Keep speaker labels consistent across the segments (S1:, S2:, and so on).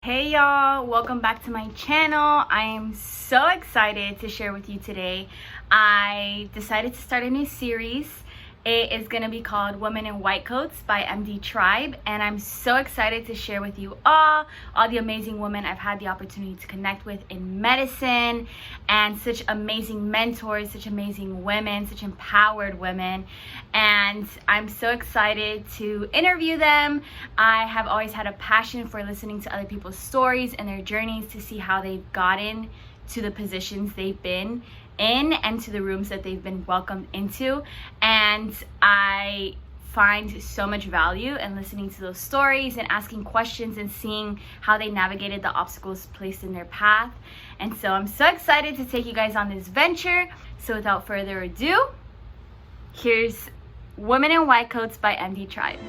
S1: Hey y'all, welcome back to my channel. I am so excited to share with you today. I decided to start a new series. It is going to be called Women in White Coats by MD Tribe, and I'm so excited to share with you all the amazing women I've had the opportunity to connect with in medicine, and such amazing mentors, such amazing women, such empowered women, and I'm so excited to interview them. I have always had a passion for listening to other people's stories and their journeys to see how they've gotten to the positions they've been in and to the rooms that they've been welcomed into, and I find so much value in listening to those stories and asking questions and seeing how they navigated the obstacles placed in their path. And so I'm so excited to take you guys on this venture. So without further ado, here's Women in White Coats by MD Tribe.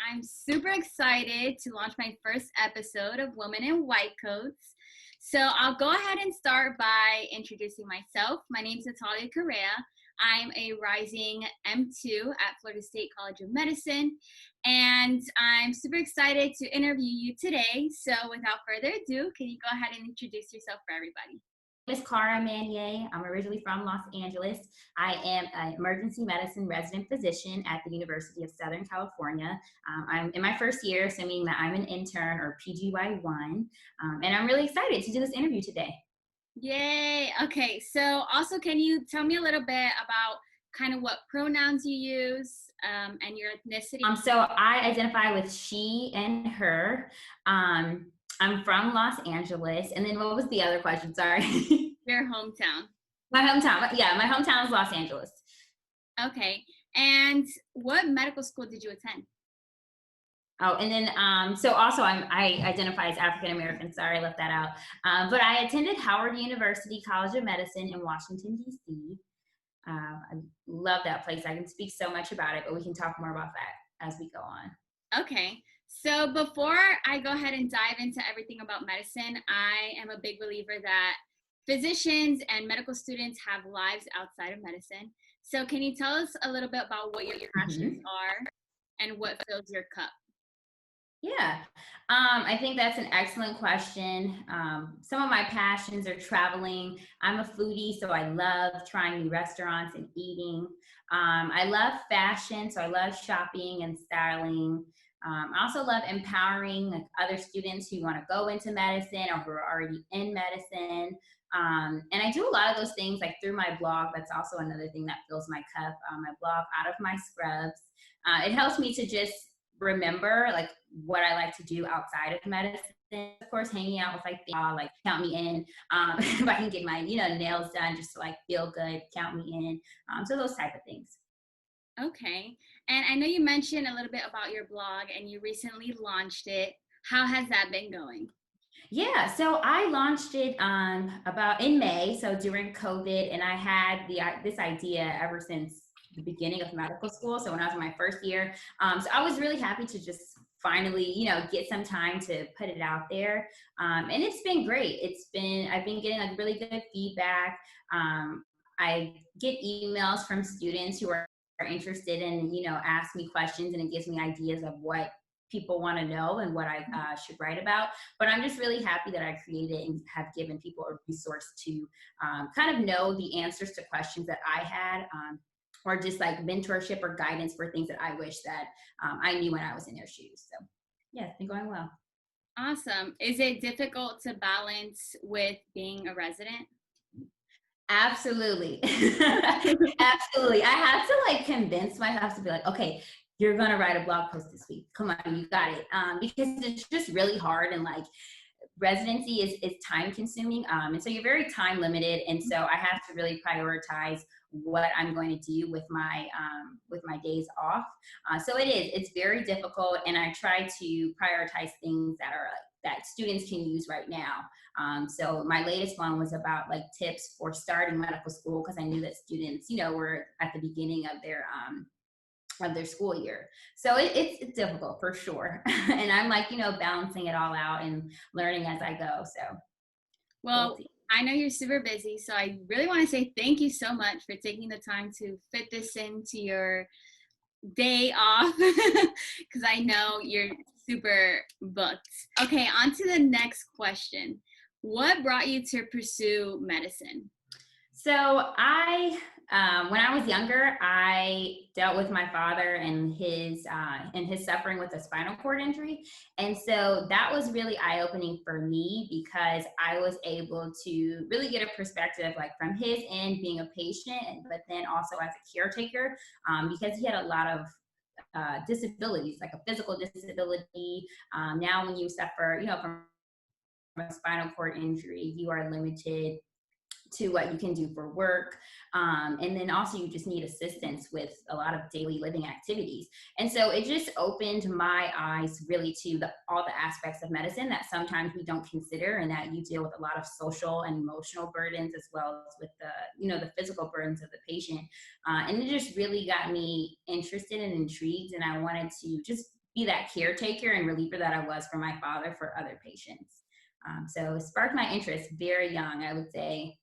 S1: I'm super excited to launch my first episode of Women in White Coats. So I'll go ahead and start by introducing myself. My name is Nati. I'm a rising M2 at Florida State College of Medicine, and I'm super excited to interview you today. So without further ado, can you go ahead and introduce yourself for everybody?
S2: My name is Karra. I'm originally from Los Angeles. I am an emergency medicine resident physician at the University of Southern California. I'm in my first year, so meaning that I'm an intern or PGY1, and I'm really excited to do this interview today.
S1: Yay! Okay, so also can you tell me a little bit about kind of what pronouns you use and your ethnicity?
S2: So I identify with she and her. I'm from Los Angeles. And then what was the other question? Sorry.
S1: Your hometown.
S2: My hometown. Yeah, my hometown is Los Angeles.
S1: Okay. And what medical school did you attend?
S2: Oh, and then so also I identify as African American. Sorry, I left that out. But I attended Howard University College of Medicine in Washington, D.C. I love that place. I can speak so much about it, but we can talk more about that as we go on.
S1: Okay. So before I go ahead and dive into everything about medicine, I am a big believer that physicians and medical students have lives outside of medicine. So can you tell us a little bit about what your passions are and what fills your cup?
S2: Yeah, I think that's an excellent question. Some of my passions are traveling. I'm a foodie, so I love trying new restaurants and eating. I love fashion, so I love shopping and styling. I also love empowering like other students who want to go into medicine or who are already in medicine. And I do a lot of those things like through my blog. That's also another thing that fills my cup. My blog, Out of My Scrubs. It helps me to just remember like what I like to do outside of medicine. Of course, hanging out with like count me in. If I can get my nails done just to like feel good, count me in. So those type of things.
S1: Okay. And I know you mentioned a little bit about your blog and you recently launched it. How has that been going?
S2: Yeah, so I launched it about in May, so during COVID, and I had this idea ever since the beginning of medical school. So when I was in my first year, so I was really happy to just finally, get some time to put it out there, and it's been great. I've been getting like really good feedback. I get emails from students who are interested in, ask me questions, and it gives me ideas of what people want to know and what I should write about. But I'm just really happy that I created and have given people a resource to kind of know the answers to questions that I had, or just like mentorship or guidance for things that I wish that I knew when I was in their shoes. So yeah, it's been going well.
S1: Awesome. Is it difficult to balance with being a resident?
S2: Absolutely. Absolutely. I had to like convince myself to be like, okay, you're going to write a blog post this week. Come on, you got it. Because it's just really hard, and like residency is time consuming. And so you're very time limited. And so I have to really prioritize what I'm going to do with my days off. So it's very difficult. And I try to prioritize things that students can use right now. So my latest one was about like tips for starting medical school, because I knew that students, were at the beginning of of their school year. So it's difficult for sure. And I'm like, balancing it all out and learning as I go. So we'll
S1: Well,
S2: see.
S1: I know you're super busy, so I really want to say thank you so much for taking the time to fit this into your day off because I know you're super booked. Okay, on to the next question. What brought you to pursue medicine?
S2: So when I was younger, I dealt with my father and his suffering with a spinal cord injury, and so that was really eye opening for me because I was able to really get a perspective, like from his end, being a patient, but then also as a caretaker, because he had a lot of disabilities, like a physical disability. Now, when you suffer, from a spinal cord injury, you are limited to what you can do for work. And then also you just need assistance with a lot of daily living activities. And so it just opened my eyes really to all the aspects of medicine that sometimes we don't consider, and that you deal with a lot of social and emotional burdens as well as with the physical burdens of the patient. And it just really got me interested and intrigued. And I wanted to just be that caretaker and reliever that I was for my father for other patients. So it sparked my interest very young. I would say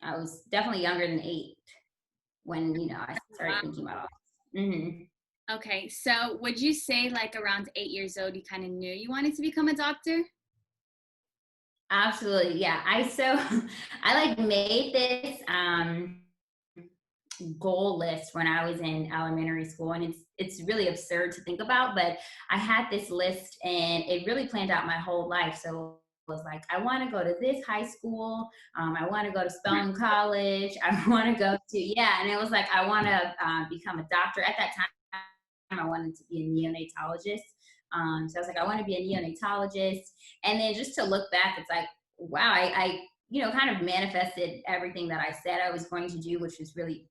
S2: I was definitely younger than 8 when, I started
S1: Wow.
S2: thinking about all this.
S1: Okay, so would you say like around 8 years old, you kind of knew you wanted to become a doctor?
S2: Absolutely. Yeah. I like made this goal list when I was in elementary school, and it's really absurd to think about, but I had this list and it really planned out my whole life. So it was like, I want to go to this high school. I want to go to Spelman College. I want to go to, yeah. And it was like, I want to become a doctor. At that time, I wanted to be a neonatologist. So I was like, I want to be a neonatologist. And then just to look back, it's like, wow, I kind of manifested everything that I said I was going to do, which was really,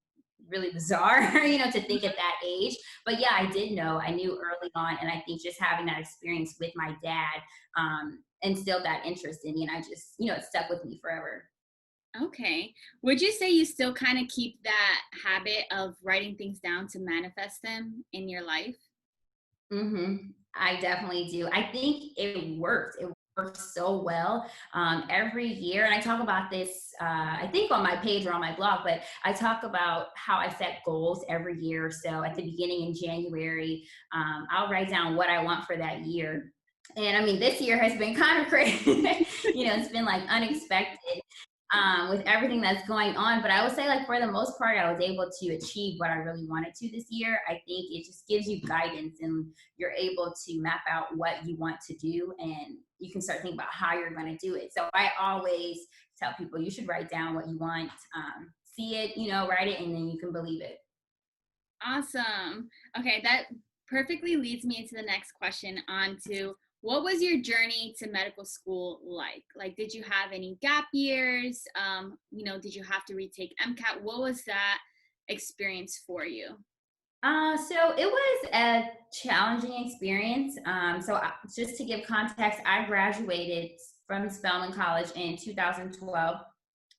S2: really bizarre, to think at that age. But yeah, I did know, I knew early on. And I think just having that experience with my dad instilled that interest in me. And I just, it stuck with me forever.
S1: Okay. Would you say you still kind of keep that habit of writing things down to manifest them in your life?
S2: I definitely do. I think it works. It works so well every year. And I talk about this, I think on my page or on my blog, but I talk about how I set goals every year. So at the beginning in January, I'll write down what I want for that year. And I mean, this year has been kind of crazy. It's been like unexpected with everything that's going on. But I would say, like, for the most part, I was able to achieve what I really wanted to this year. I think it just gives you guidance, and you're able to map out what you want to do, and you can start thinking about how you're going to do it. So I always tell people you should write down what you want, see it, write it, and then you can believe it.
S1: Awesome. Okay, that perfectly leads me into the next question on to what was your journey to medical school like? Like, did you have any gap years? Did you have to retake MCAT? What was that experience for you?
S2: So it was a challenging experience. Just to give context, I graduated from Spelman College in 2012.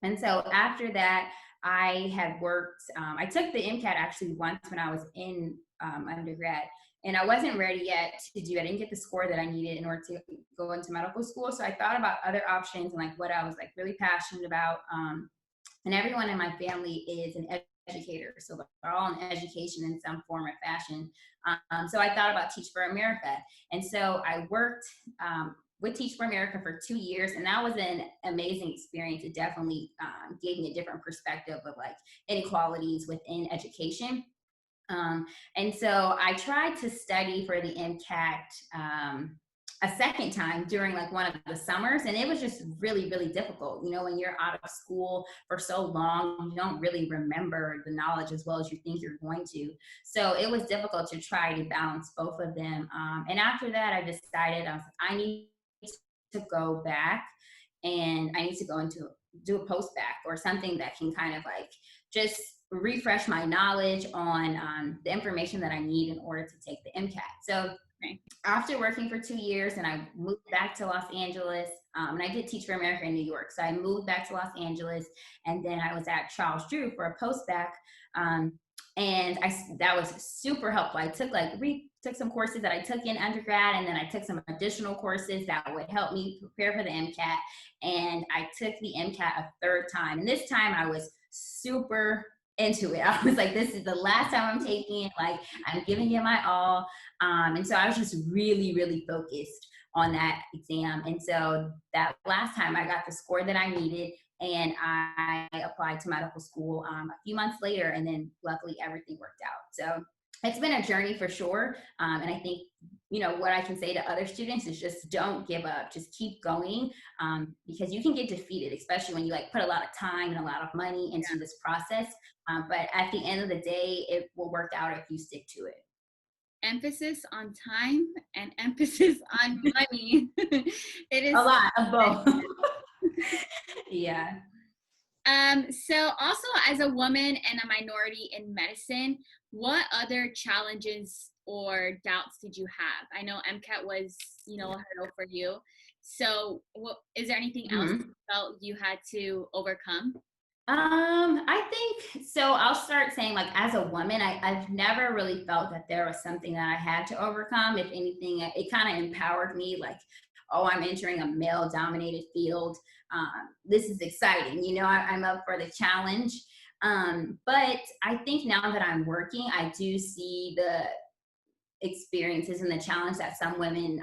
S2: And so after that, I had worked, I took the MCAT actually once when I was in undergrad, and I wasn't ready yet to do it. I didn't get the score that I needed in order to go into medical school. So I thought about other options and like what I was like really passionate about. And everyone in my family is an educator, so they're all in education in some form or fashion. So I thought about Teach for America, and so I worked with Teach for America for 2 years, and that was an amazing experience. It definitely gave me a different perspective of like inequalities within education. And so I tried to study for the MCAT a second time during like one of the summers, and it was just really, really difficult. When you're out of school for so long, you don't really remember the knowledge as well as you think you're going to. So it was difficult to try to balance both of them. And after that, I decided I need to go back, and I need to go into do a post back or something that can kind of like just refresh my knowledge on the information that I need in order to take the MCAT. So
S1: Okay.
S2: after working for 2 years, and I moved back to Los Angeles, and I did Teach for America in New York. So I moved back to Los Angeles, and then I was at Charles Drew for a post back. And that was super helpful. I took some courses that I took in undergrad, and then I took some additional courses that would help me prepare for the MCAT. And I took the MCAT a third time, and this time I was super into it. I was like, this is the last time I'm taking it. Like, I'm giving it my all. And so I was just really, really focused on that exam. And so that last time I got the score that I needed, and I applied to medical school a few months later, and then luckily everything worked out. So it's been a journey for sure. And I think, what I can say to other students is just don't give up, just keep going, because you can get defeated, especially when you like put a lot of time and a lot of money into this process. But at the end of the day, it will work out if you stick to it.
S1: Emphasis on time and emphasis on money. It is
S2: a lot of both. Yeah.
S1: So also as a woman and a minority in medicine, what other challenges or doubts did you have? I know MCAT was, a hurdle for you. So is there anything else you felt you had to overcome?
S2: I think so. I'll start saying, like, as a woman, I've never really felt that there was something that I had to overcome. If anything, it kind of empowered me, like, oh, I'm entering a male dominated field. This is exciting. I'm up for the challenge. But I think now that I'm working, I do see the experiences and the challenge that some women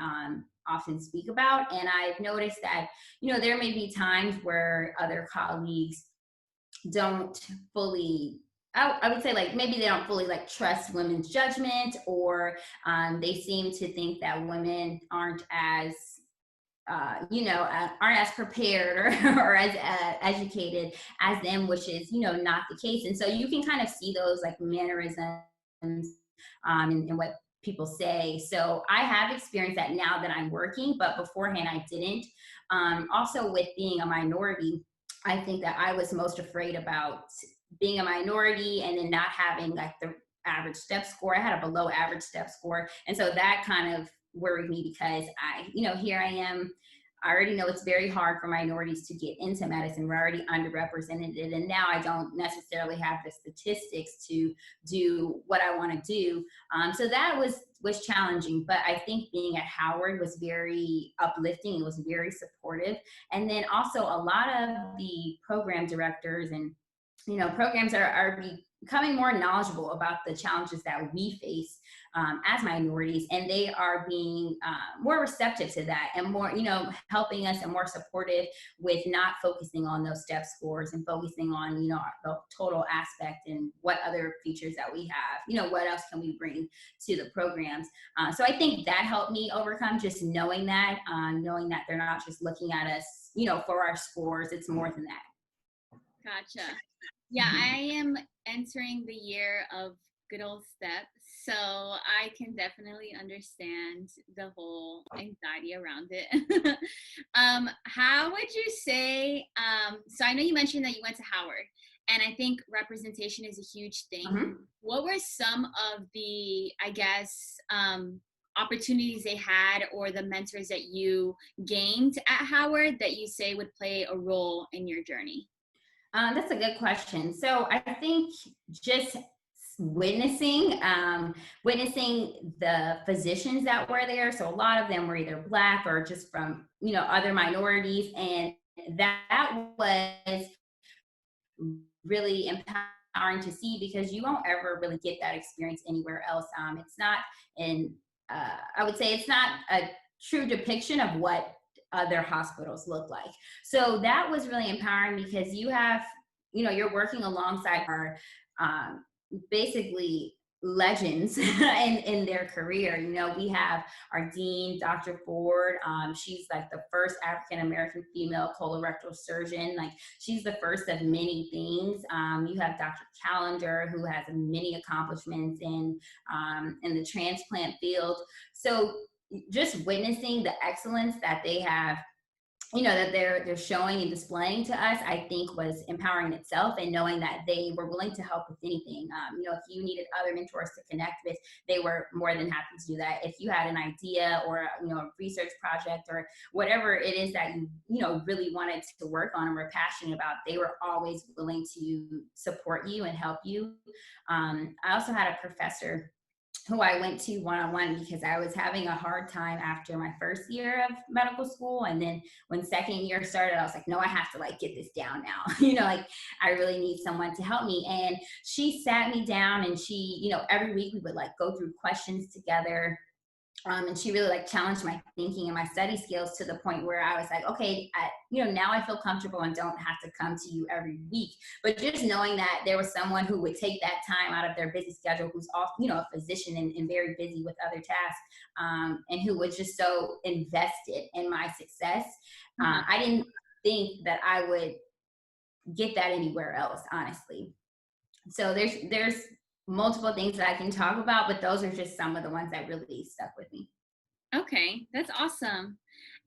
S2: often speak about. And I've noticed that, there may be times where other colleagues don't fully, I would say, like, maybe they don't fully like trust women's judgment, or they seem to think that women aren't as aren't as prepared or as educated as them, which is, not the case. And so you can kind of see those like mannerisms in what people say. So I have experienced that now that I'm working, but beforehand I didn't. Also, with being a minority, I think that I was most afraid about being a minority and then not having like the average step score. I had a below average step score. And so that kind of worried me, because here I am. I already know it's very hard for minorities to get into medicine. We're already underrepresented. And now I don't necessarily have the statistics to do what I want to do. So that was challenging. But I think being at Howard was very uplifting. It was very supportive. And then also a lot of the program directors and programs are becoming more knowledgeable about the challenges that we face as minorities, and they are being more receptive to that, and more, helping us and more supportive with not focusing on those step scores and focusing on, the total aspect and what other features that we have, what else can we bring to the programs. So I think that helped me overcome, just knowing that they're not just looking at us, for our scores. It's more than that.
S1: Gotcha. Yeah, I am entering the year of good old STEP, so I can definitely understand the whole anxiety around it. How would you say, so I know you mentioned that you went to Howard, and I think representation is a huge thing. What were some of the, I guess, opportunities they had, or the mentors that you gained at Howard that you say would play a role in your journey?
S2: That's a good question. So I think just witnessing the physicians that were there. So a lot of them were either Black or just from, other minorities. And that was really empowering to see, because you won't ever really get that experience anywhere else. It's not I would say it's not a true depiction of what other hospitals look like. So that was really empowering, because you have, you're working alongside our basically legends in their career. We have our dean, Dr. Ford. She's like the first African-American female colorectal surgeon. Like, she's the first of many things. You have Dr. Callender, who has many accomplishments in the transplant field. So just witnessing the excellence that they have that they're showing and displaying to us, I think was empowering itself, and knowing that they were willing to help with anything. If you needed other mentors to connect with, they were more than happy to do that. If you had an idea or a research project or whatever it is that you really wanted to work on and were passionate about, they were always willing to support you and help you. I also had a professor who I went to one-on-one because I was having a hard time after my first year of medical school. And then when second year started, I was like, no, I have to like get this down now. Like I really need someone to help me. And she sat me down, and she, every week we would like go through questions together. And she really like challenged my thinking and my study skills to the point where I was like, okay, now I feel comfortable and don't have to come to you every week. But just knowing that there was someone who would take that time out of their busy schedule, who's off, a physician and very busy with other tasks, and who was just so invested in my success. I didn't think that I would get that anywhere else, honestly. So there's multiple things that I can talk about, but those are just some of the ones that really stuck with me.
S1: Okay, that's awesome.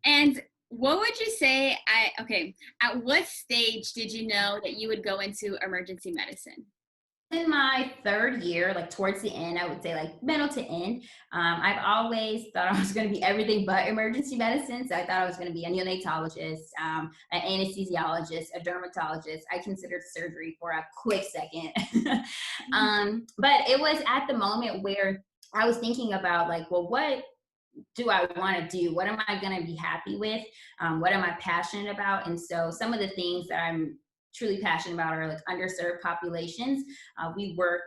S1: And what would you say, at what stage did you know that you would go into emergency medicine?
S2: In my third year, like towards the end, I would say like middle to end, I've always thought I was going to be everything but emergency medicine. So I thought I was going to be a neonatologist, an anesthesiologist, a dermatologist. I considered surgery for a quick second. But it was at the moment where I was thinking about like, well, what do I want to do? What am I going to be happy with? What am I passionate about? And so some of the things that I'm truly passionate about are like underserved populations. We work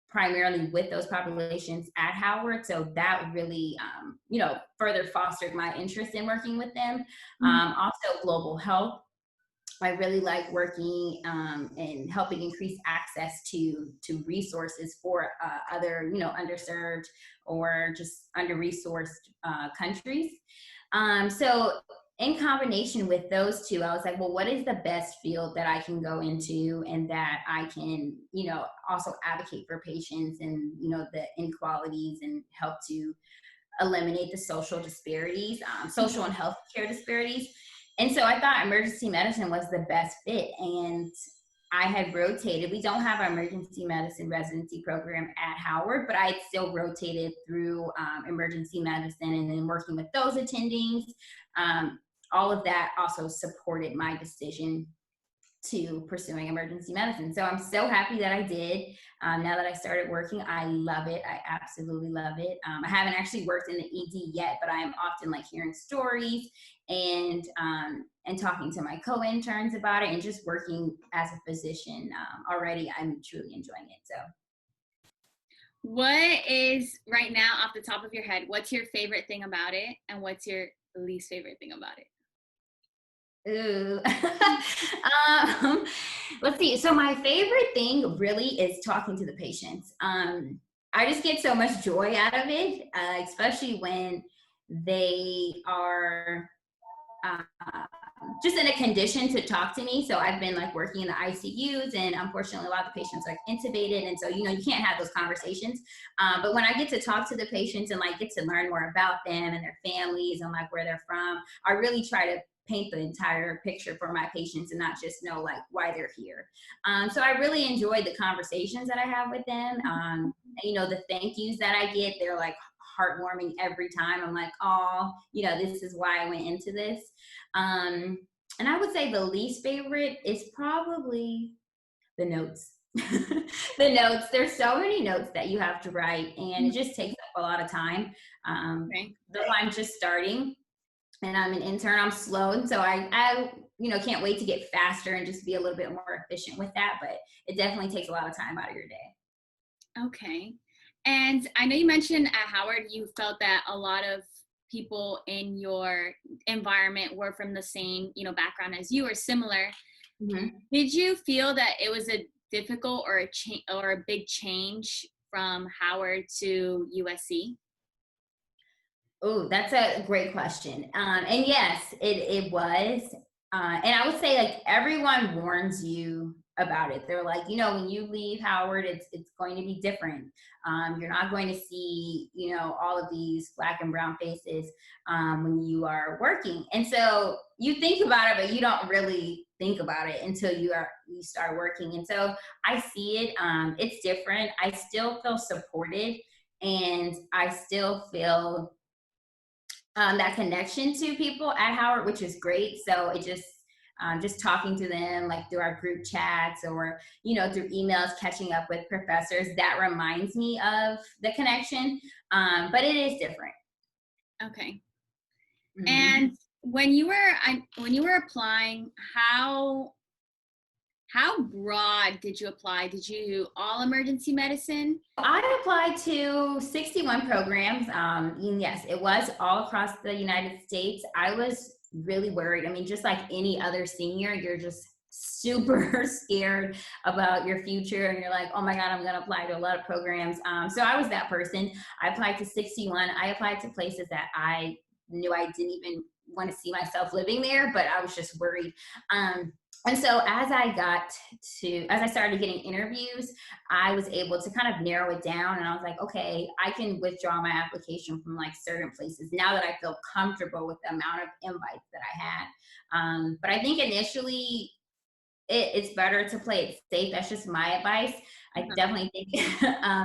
S2: primarily with those populations at Howard. So that really, further fostered my interest in working with them. Also global health. I really like working and helping increase access to resources for other, underserved or just under-resourced countries. So in combination with those two, I was like, well, what is the best field that I can go into and that I can, also advocate for patients and, the inequalities and help to eliminate the social disparities, social and healthcare disparities. And so I thought emergency medicine was the best fit. And I had rotated. We don't have an emergency medicine residency program at Howard, but I had still rotated through emergency medicine and then working with those attendings. All of that also supported my decision to pursuing emergency medicine. So I'm so happy that I did. Now that I started working, I love it. I absolutely love it. I haven't actually worked in the ED yet, but I am often like hearing stories and talking to my co-interns about it, and just working as a physician already. I'm truly enjoying it. So
S1: What is, right now off the top of your head, what's your favorite thing about it, and what's your least favorite thing about it?
S2: Ooh. Let's see. So my favorite thing really is talking to the patients. I just get so much joy out of it, especially when they are just in a condition to talk to me. So I've been like working in the ICUs, and unfortunately a lot of the patients are like intubated. And so, you can't have those conversations. But when I get to talk to the patients and like get to learn more about them and their families and like where they're from, I really try to paint the entire picture for my patients and not just know like why they're here. So I really enjoyed the conversations that I have with them. And, the thank yous that I get, they're like heartwarming every time. I'm like, oh, this is why I went into this. And I would say the least favorite is probably the notes. The notes. There's so many notes that you have to write, and it just takes up a lot of time. Though I'm just starting and I'm an intern, I'm slow. And so I can't wait to get faster and just be a little bit more efficient with that. But it definitely takes a lot of time out of your day.
S1: Okay. And I know you mentioned at Howard, you felt that a lot of people in your environment were from the same, background as you, or similar.
S2: Mm-hmm.
S1: Did you feel that it was a difficult or a big change from Howard to USC?
S2: Oh, that's a great question. And yes, it was. And I would say like everyone warns you about it. They're like, when you leave Howard, it's going to be different. You're not going to see, all of these Black and brown faces when you are working. And so you think about it, but you don't really think about it until you start working. And so I see it. It's different. I still feel supported, and I still feel that connection to people at Howard, which is great. So it just talking to them, like through our group chats or, through emails, catching up with professors, that reminds me of the connection. But it is different.
S1: Okay.
S2: Mm-hmm.
S1: And when you were applying, how broad did you apply? Did you all emergency medicine?
S2: I applied to 61 programs. Yes, it was all across the United States. I was really worried. I mean, just like any other senior, you're just super scared about your future, and you're like, oh my God, I'm going to apply to a lot of programs. So I was that person. I applied to 61. I applied to places that I knew I didn't even want to see myself living there, but I was just worried. And so as I started getting interviews, I was able to kind of narrow it down, and I was like, okay, I can withdraw my application from like certain places now that I feel comfortable with the amount of invites that I had. But I think initially it's better to play it safe. That's just my advice. I definitely think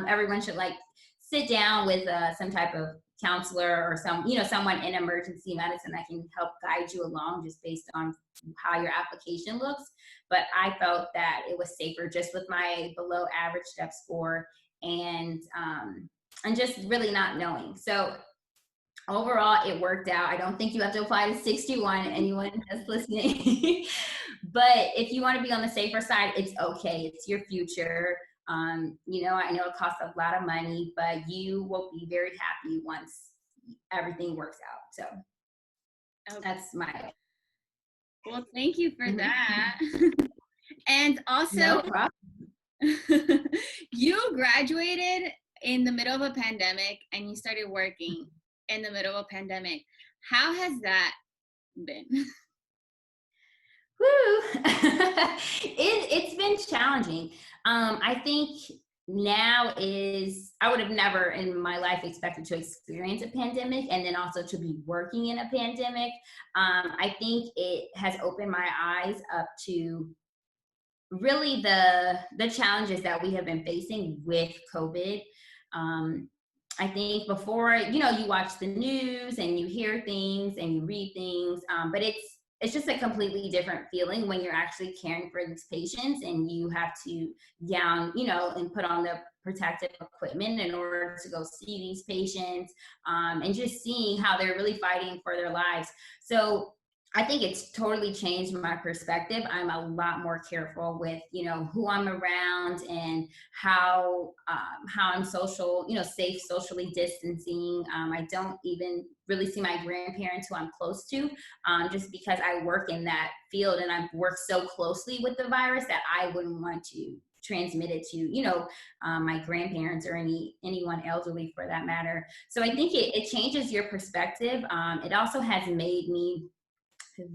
S2: everyone should like sit down with some type of counselor or someone in emergency medicine that can help guide you along just based on how your application looks. But I felt that it was safer just with my below average step score and just really not knowing. So overall, it worked out. I don't think you have to apply to 61, anyone that's listening. But if you want to be on the safer side, it's okay. It's your future. I know it costs a lot of money, but you will be very happy once everything works out. So that's my.
S1: Well, thank you for that. And also,
S2: no problem.
S1: You graduated in the middle of a pandemic and you started working in the middle of a pandemic. How has that been?
S2: Woo! It's been challenging. I think now I would have never in my life expected to experience a pandemic and then also to be working in a pandemic. I think it has opened my eyes up to really the challenges that we have been facing with COVID. I think before, you watch the news and you hear things and you read things, but it's just a completely different feeling when you're actually caring for these patients and you have to gown, and put on the protective equipment in order to go see these patients, and just seeing how they're really fighting for their lives. So I think it's totally changed my perspective. I'm a lot more careful with, who I'm around and how I'm safe socially distancing. I don't even really see my grandparents who I'm close to, just because I work in that field and I've worked so closely with the virus that I wouldn't want to transmit it to, my grandparents or anyone elderly for that matter. So I think it changes your perspective. It also has made me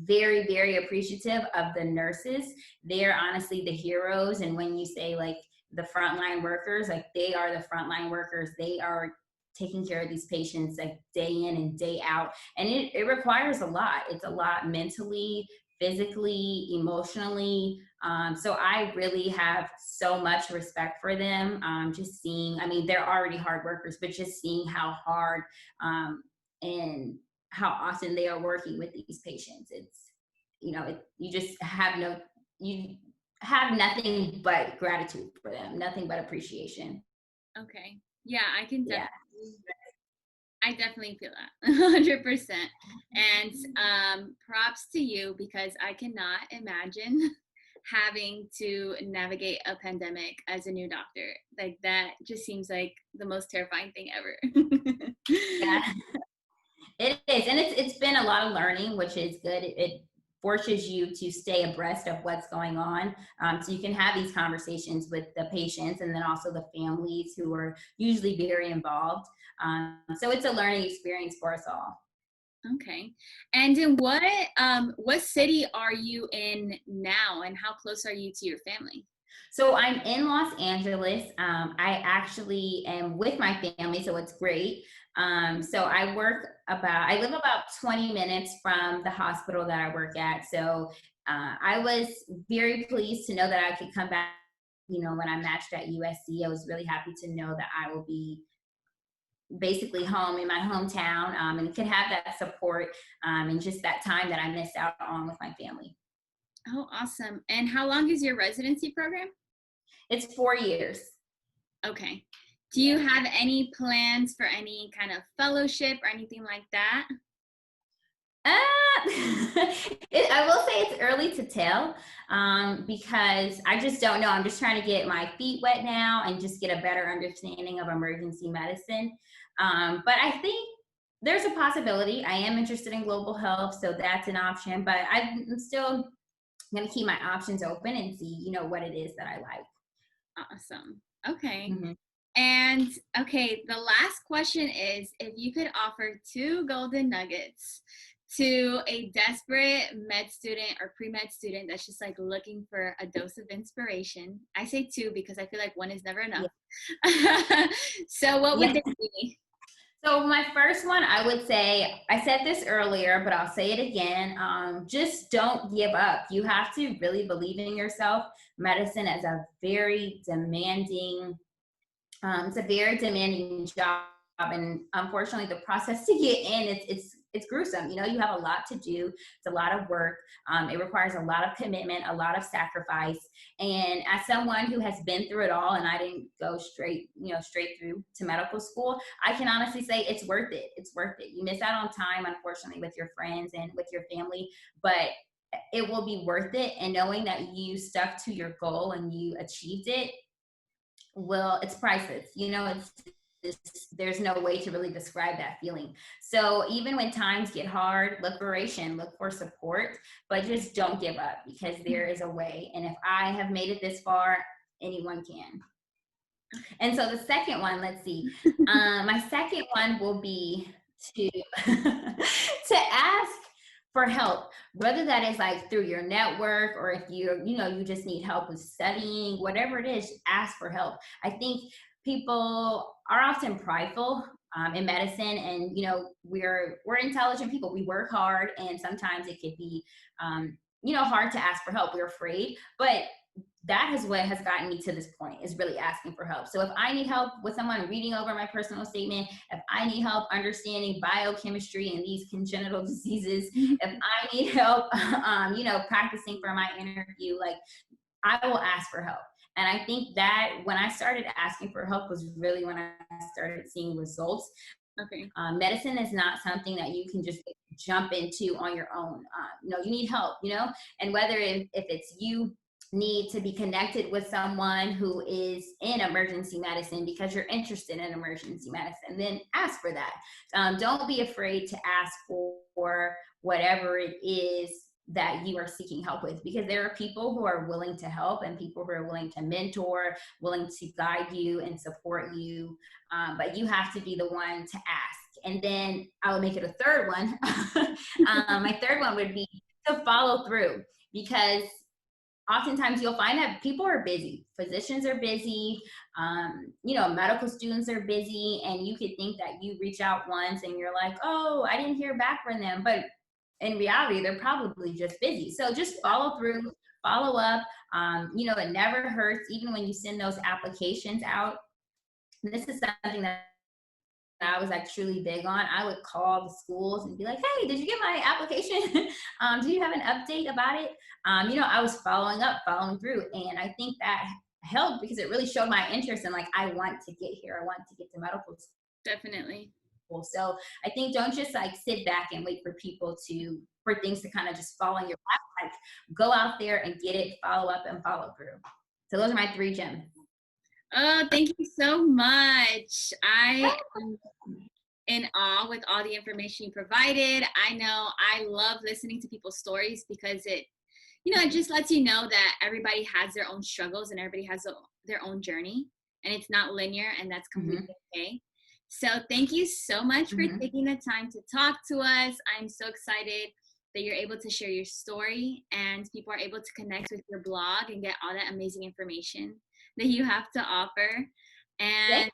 S2: very, very appreciative of the nurses. They're honestly the heroes. And when you say like the frontline workers, like they are the frontline workers. They are taking care of these patients like day in and day out. And it requires a lot. It's a lot mentally, physically, emotionally. So I really have so much respect for them. Just seeing, they're already hard workers, but just seeing how hard and how often they are working with these patients. It's, you have nothing but gratitude for them, nothing but appreciation.
S1: Okay. Yeah, I definitely feel that 100%. And props to you, because I cannot imagine having to navigate a pandemic as a new doctor. Like that just seems like the most terrifying thing ever.
S2: Yeah. It is, and it's been a lot of learning, which is good. It forces you to stay abreast of what's going on, so you can have these conversations with the patients and then also the families who are usually very involved. So it's a learning experience for us all.
S1: Okay. And in what city are you in now, and how close are you to your family?
S2: So I'm in Los Angeles. I actually am with my family, so it's great. So I live about 20 minutes from the hospital that I work at. So I was very pleased to know that I could come back. When I matched at USC, I was really happy to know that I will be basically home in my hometown, and could have that support, and just that time that I missed out on with my family.
S1: Oh, awesome. And how long is your residency program?
S2: It's 4 years.
S1: Okay. Do you
S2: Yeah.
S1: have any plans for any kind of fellowship or anything like that?
S2: I will say it's early to tell, because I just don't know. I'm just trying to get my feet wet now and just get a better understanding of emergency medicine. But I think there's a possibility. I am interested in global health, so that's an option. But I'm still going to keep my options open and see, what it is that I like.
S1: Awesome. Okay.
S2: Mhm.
S1: And okay, the last question is, if you could offer two golden nuggets to a desperate med student or pre-med student that's just like looking for a dose of inspiration. I say two because I feel like one is never enough. So what would
S2: Yeah.
S1: they be?
S2: So my first one, I would say, I said this earlier, but I'll say it again. Just don't give up. You have to really believe in yourself. Medicine is a very demanding it's a very demanding job, and unfortunately, the process to get in it's gruesome. You have a lot to do. It's a lot of work. It requires a lot of commitment, a lot of sacrifice. And as someone who has been through it all, and I didn't go straight through to medical school, I can honestly say it's worth it. It's worth it. You miss out on time, unfortunately, with your friends and with your family, but it will be worth it. And knowing that you stuck to your goal and you achieved it, well, it's priceless. There's no way to really describe that feeling. So even when times get hard, look for look for support, but just don't give up, because there is a way. And if I have made it this far, anyone can. And so the second one, let's see, my second one will be to to ask for help, whether that is like through your network, or if you just need help with studying, whatever it is, ask for help. I think people are often prideful, in medicine, and we're intelligent people. We work hard, and sometimes it could be hard to ask for help. We're afraid, but that is what has gotten me to this point, is really asking for help. So if I need help with someone reading over my personal statement, if I need help understanding biochemistry and these congenital diseases, if I need help, practicing for my interview, like, I will ask for help. And I think that when I started asking for help was really when I started seeing results.
S1: Okay.
S2: Medicine is not something that you can just jump into on your own. You need help, and whether if it's you need to be connected with someone who is in emergency medicine because you're interested in emergency medicine, then ask for that. Don't be afraid to ask for whatever it is that you are seeking help with, because there are people who are willing to help, and people who are willing to mentor, willing to guide you and support you. But you have to be the one to ask. And then I would make it a third one. My third one would be to follow through, because oftentimes you'll find that people are busy. Physicians are busy. Medical students are busy, and you could think that you reach out once and you're like, oh, I didn't hear back from them. But in reality, they're probably just busy. So just follow through, follow up. It never hurts, even when you send those applications out. This is something that I was like truly big on. I would call the schools and be like, hey, did you get my application? Do you have an update about it? I was following up, following through. And I think that helped, because it really showed my interest in, like, I want to get here. I want to get to medical school.
S1: Definitely.
S2: So I think don't just like sit back and wait for things to kind of just fall in your lap. Like, go out there and get it, follow up and follow through. So those are my 3 gems.
S1: Oh, thank you so much. I am in awe with all the information you provided. I know I love listening to people's stories, because it just lets you know that everybody has their own struggles and everybody has their own journey, and it's not linear, and that's completely okay. So thank you so much for
S2: Mhm.
S1: taking the time to talk to us. I'm so excited that you're able to share your story and people are able to connect with your blog and get all that amazing information that you have to offer.
S2: Thank
S1: And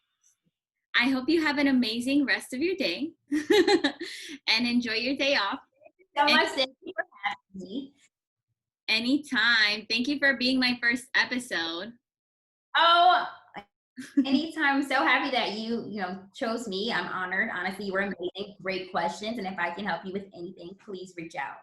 S1: I hope you have an amazing rest of your day and enjoy your day off.
S2: you so
S1: And
S2: much. Thank you for having me.
S1: anytime. Thank you for being my first episode.
S2: Oh, anytime. I'm so happy that you chose me. I'm honored. Honestly, you were amazing. Great questions. And if I can help you with anything, please reach out.